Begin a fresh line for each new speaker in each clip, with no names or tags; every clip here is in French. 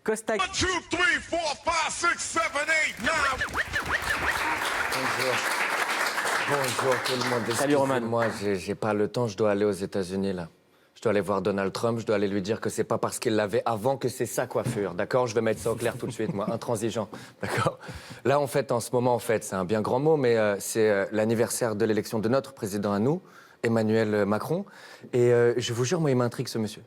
Costa.
1, 2, 3, 4, 5, 6, 7, 8, 9.
Bonjour tout le monde.
Salut, Roman.
Moi, j'ai pas le temps, je dois aller aux États-Unis là. Je dois aller voir Donald Trump, je dois aller lui dire que c'est pas parce qu'il l'avait avant que c'est sa coiffure, d'accord? Je vais mettre ça au clair tout de suite, moi, intransigeant, d'accord? Là, en fait, en ce moment, en fait, c'est un bien grand mot, mais c'est l'anniversaire de l'élection de notre président à nous, Emmanuel Macron. Et je vous jure, moi, il m'intrigue ce monsieur.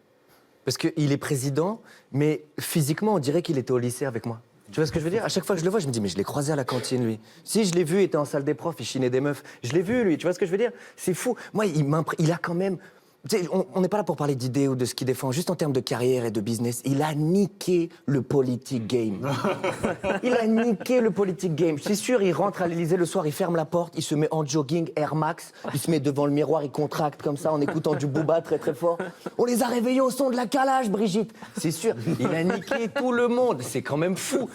Parce qu'il est président, mais physiquement, on dirait qu'il était au lycée avec moi. Tu vois ce que je veux dire? À chaque fois que je le vois, je me dis, mais je l'ai croisé à la cantine, lui. Si, je l'ai vu, il était en salle des profs, il chinait des meufs. Je l'ai vu, lui, tu vois ce que je veux dire? C'est fou. Moi, il a quand même... Tu sais, on n'est pas là pour parler d'idées ou de ce qu'il défend, juste en termes de carrière et de business. Il a niqué le politique game. Il a niqué le politique game. C'est sûr, il rentre à l'Élysée le soir, il ferme la porte, il se met en jogging Air Max, il se met devant le miroir, il contracte comme ça en écoutant du Booba très très fort. On les a réveillés au son de la calage, Brigitte. C'est sûr, il a niqué tout le monde. C'est quand même fou.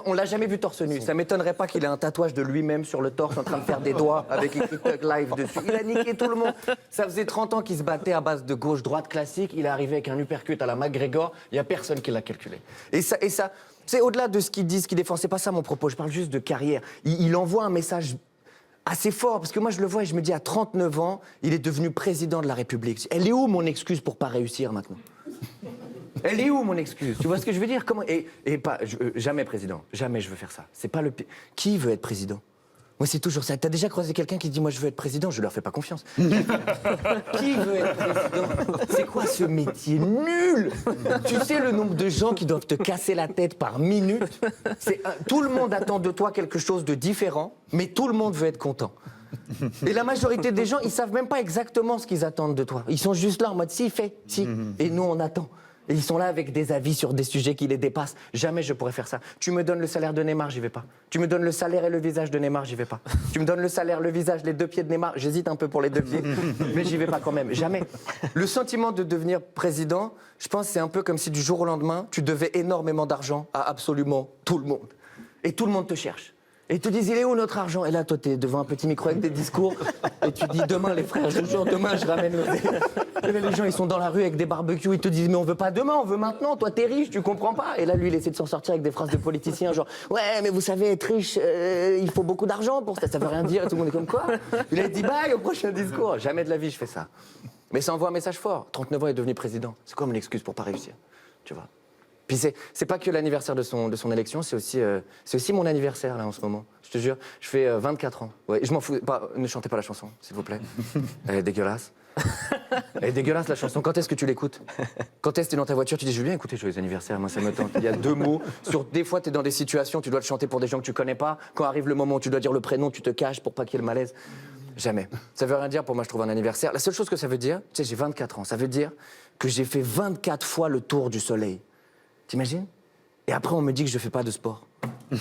On l'a jamais vu torse nu. Ça m'étonnerait pas qu'il ait un tatouage de lui-même sur le torse en train de faire des doigts avec écrit Thug Live dessus. Il a niqué tout le monde. Ça faisait 30 ans qu'il se battait à base de gauche-droite classique, il est arrivé avec un uppercut à la McGregor, il n'y a personne qui l'a calculé. Et ça c'est au-delà de ce qu'il dit, ce qu'il défend, c'est pas ça mon propos, je parle juste de carrière. Il envoie un message assez fort, parce que moi je le vois et je me dis, à 39 ans, il est devenu président de la République. Elle est où mon excuse pour pas réussir maintenant? Elle est où mon excuse? Tu vois ce que je veux dire? Comment... Et pas, jamais président, jamais je veux faire ça. C'est pas le... Qui veut être président? Moi, c'est toujours ça. T'as déjà croisé quelqu'un qui dit « Moi, je veux être président », je leur fais pas confiance. Qui veut être président? C'est quoi ce métier nul? Tu sais le nombre de gens qui doivent te casser la tête par minute? Tout le monde attend de toi quelque chose de différent, mais tout le monde veut être content. Et la majorité des gens, ils savent même pas exactement ce qu'ils attendent de toi. Ils sont juste là en mode « Si, fais, si ». Et nous, on attend. Et ils sont là avec des avis sur des sujets qui les dépassent. Jamais je pourrais faire ça. Tu me donnes le salaire de Neymar, j'y vais pas. Tu me donnes le salaire et le visage de Neymar, j'y vais pas. Tu me donnes le salaire, le visage, les 2 pieds de Neymar, j'hésite un peu pour les 2 pieds, mais j'y vais pas quand même. Jamais. Le sentiment de devenir président, je pense que c'est un peu comme si du jour au lendemain, tu devais énormément d'argent à absolument tout le monde. Et tout le monde te cherche. Et ils te disent, il est où notre argent? Et là, toi, t'es devant un petit micro avec des discours, et tu dis, demain, les frères, je jure, demain, je ramène le... Et là, les gens, ils sont dans la rue avec des barbecues, ils te disent, mais on veut pas demain, on veut maintenant, toi, t'es riche, tu comprends pas. Et là, lui, il essaie de s'en sortir avec des phrases de politiciens, genre, ouais, mais vous savez, être riche, il faut beaucoup d'argent pour ça veut rien dire, et tout le monde est comme quoi? Il a dit, bye, au prochain discours. Jamais de la vie, je fais ça. Mais ça envoie un message fort. 39 ans, il est devenu président. C'est comme l'excuse pour pas réussir, tu vois. Puis c'est pas que l'anniversaire de son élection, c'est aussi mon anniversaire, là, en ce moment. Je te jure, je fais 24 ans. Ouais, je m'en fous. Ne chantez pas la chanson, s'il vous plaît. Elle est dégueulasse. Elle est dégueulasse, la chanson. Quand est-ce que tu l'écoutes? Quand est-ce que tu es dans ta voiture, tu dis, je veux bien écouter Joyeux anniversaire, moi, ça me tente. Il y a 2 mots. Des fois, tu es dans des situations, tu dois le chanter pour des gens que tu connais pas. Quand arrive le moment où tu dois dire le prénom, tu te caches pour pas qu'il y ait le malaise. Jamais. Ça veut rien dire pour moi, je trouve, un anniversaire. La seule chose que ça veut dire, tu sais, j'ai 24 ans. Ça veut dire que j'ai fait 24 fois le tour du soleil. T'imagines? Et après, on me dit que je fais pas de sport. Tu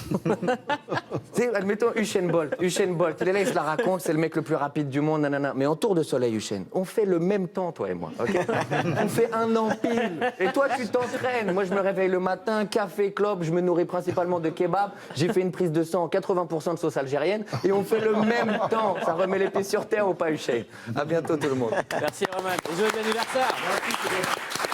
sais, admettons Usain Bolt. Usain Bolt, il est là, il se la raconte, c'est le mec le plus rapide du monde, nanana. Mais en tour de soleil, Usain, on fait le même temps, toi et moi, ok? On fait 1 an pile. Et toi, tu t'entraînes. Moi, je me réveille le matin, café, clope, je me nourris principalement de kebab. J'ai fait une prise de sang, 80% de sauce algérienne. Et on fait le même temps. Ça remet les pieds sur terre ou pas, Usain? À bientôt, tout le monde.
Merci, Roman. Et joyeux anniversaire.
Merci.